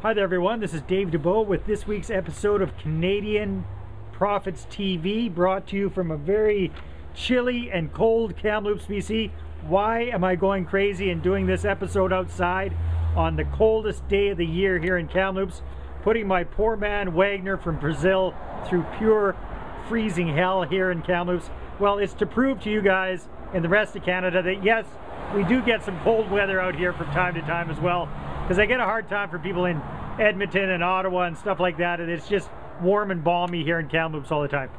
Hi there everyone, this is Dave Dubeau with this week's episode of Canadian Profits TV, brought to you from a very chilly and cold Kamloops, BC. Why am I going crazy and doing this episode outside on the coldest day of the year here in Kamloops, putting my poor man Wagner from Brazil through pure freezing hell here in Kamloops? Well, it's to prove to you guys and the rest of Canada that yes, we do get some cold weather out here from time to time as well, because I get a hard time for people in Edmonton and Ottawa and stuff like that, and it's just warm and balmy here in Kamloops all the time.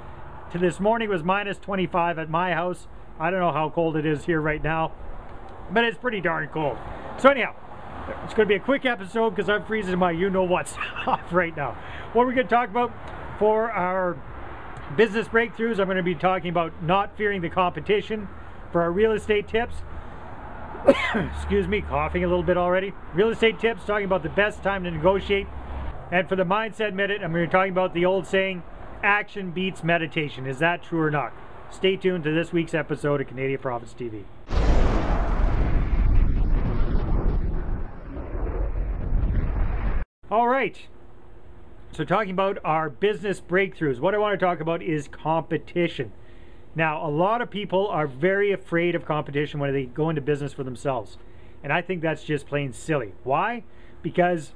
To this morning was minus 25 at my house. I don't know how cold it is here right now, but it's pretty darn cold. So anyhow, it's going to be a quick episode because I'm freezing my you-know-what's off right now. What we're going to talk about for our business breakthroughs, I'm going to be talking about not fearing the competition. For our real estate tips, excuse me, coughing a little bit already. Real estate tips, talking about the best time to negotiate. And for the Mindset Minute, I'm going to be talking about the old saying, action beats meditation. Is that true or not? Stay tuned to this week's episode of Canadian Profits TV. All right. So talking about our business breakthroughs, what I want to talk about is competition. Now, a lot of people are very afraid of competition when they go into business for themselves. And I think that's just plain silly. Why? Because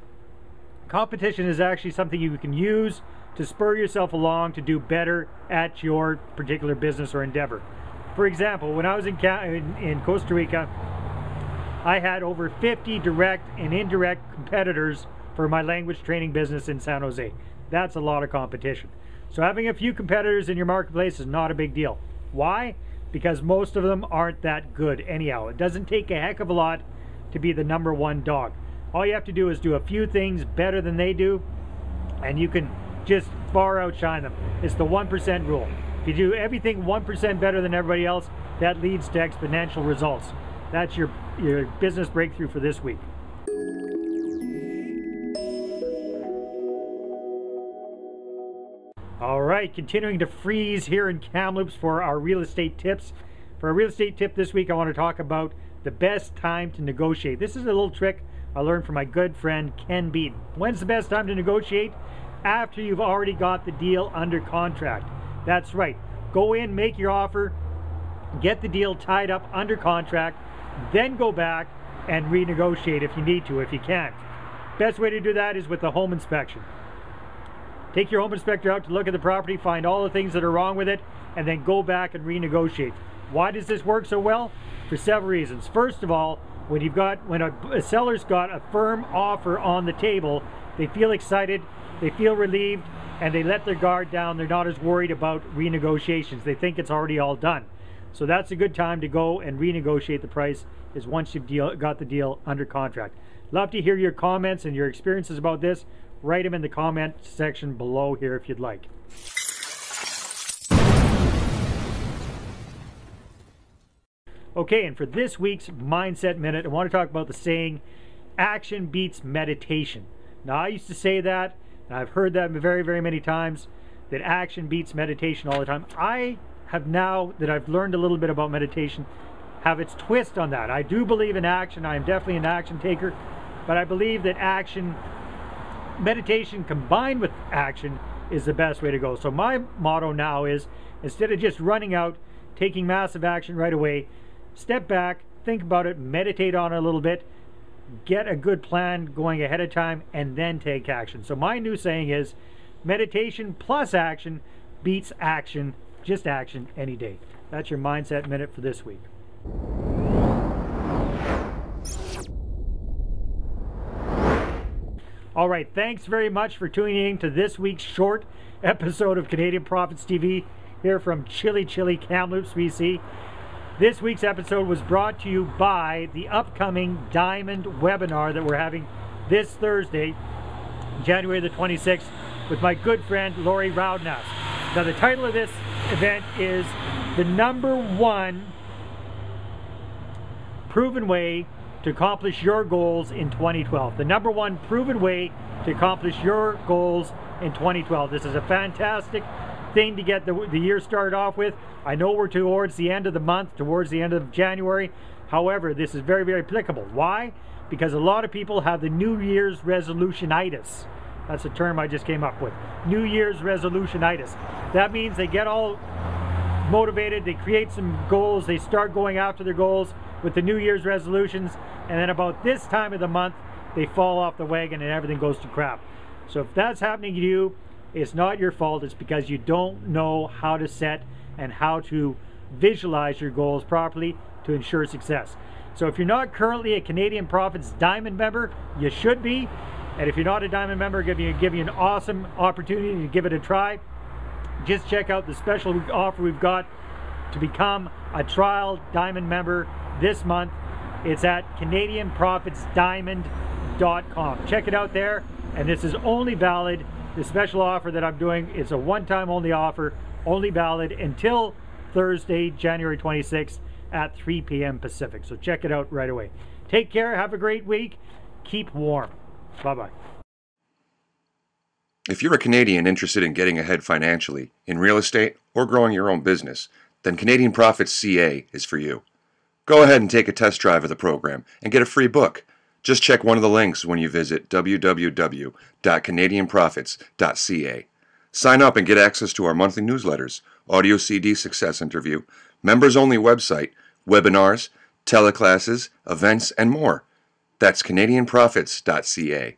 competition is actually something you can use to spur yourself along to do better at your particular business or endeavor. For example, when I was in Costa Rica, I had over 50 direct and indirect competitors for my language training business in San Jose. That's a lot of competition. So having a few competitors in your marketplace is not a big deal. Why? Because most of them aren't that good anyhow. It doesn't take a heck of a lot to be the number one dog. All you have to do is do a few things better than they do, and you can just far outshine them. It's the 1% rule. If you do everything 1% better than everybody else, that leads to exponential results. That's your business breakthrough for this week. All right, continuing to freeze here in Kamloops for our real estate tips. For a real estate tip this week, I want to talk about the best time to negotiate. This is a little trick I learned from my good friend Ken Beaton. When's the best time to negotiate? After you've already got the deal under contract. That's right. Go in, make your offer, get the deal tied up under contract, then go back and renegotiate if you need to, if you can. Best way to do that is with a home inspection. Take your home inspector out to look at the property, find all the things that are wrong with it, and then go back and renegotiate. Why does this work so well? For several reasons. First of all, when a seller's got a firm offer on the table, they feel excited, they feel relieved, and they let their guard down. They're not as worried about renegotiations. They think it's already all done. So that's a good time to go and renegotiate the price, is once you've got the deal under contract. Love to hear your comments and your experiences about this. Write them in the comment section below here if you'd like. Okay, and for this week's Mindset Minute, I want to talk about the saying, action beats meditation. Now, I used to say that, and I've heard that very, very many times, that action beats meditation all the time. I have now, that I've learned a little bit about meditation, have its twist on that. I do believe in action. I am definitely an action taker, but I believe that meditation combined with action is the best way to go. So my motto now is, instead of just running out, taking massive action right away, step back, think about it, meditate on it a little bit, get a good plan going ahead of time, and then take action. So my new saying is, meditation plus action beats action, just action any day. That's your Mindset Minute for this week. All right, thanks very much for tuning in to this week's short episode of Canadian Profits TV here from chilly Kamloops, BC. This week's episode was brought to you by the upcoming Diamond webinar that we're having this Thursday, January the 26th, with my good friend Lori Roudnas. Now, the title of this event is the #1 proven way to accomplish your goals in 2012. The #1 proven way to accomplish your goals in 2012. This is a fantastic thing to get the year started off with. I know we're towards the end of the month, towards the end of January. However, this is very, very applicable. Why? Because a lot of people have the New Year's resolution-itis. That's a term I just came up with. New Year's resolution-itis. That means they get all motivated, they create some goals, they start going after their goals with the New Year's resolutions, and then about this time of the month, they fall off the wagon and everything goes to crap. So if that's happening to you, it's not your fault. It's because you don't know how to set and how to visualize your goals properly to ensure success. So if you're not currently a Canadian Profits Diamond member, you should be. And if you're not a Diamond member, give you an awesome opportunity to give it a try. Just check out the special offer we've got to become a trial Diamond member this month. It's at CanadianProfitsDiamond.com. Check it out there. And this is only valid. The special offer that I'm doing is a one-time only offer, only valid until Thursday, January 26th at 3 p.m. Pacific. So check it out right away. Take care. Have a great week. Keep warm. Bye-bye. If you're a Canadian interested in getting ahead financially, in real estate, or growing your own business, then Canadian Profits CA is for you. Go ahead and take a test drive of the program and get a free book. Just check one of the links when you visit www.canadianprofits.ca. Sign up and get access to our monthly newsletters, audio CD success interview, members-only website, webinars, teleclasses, events, and more. That's canadianprofits.ca.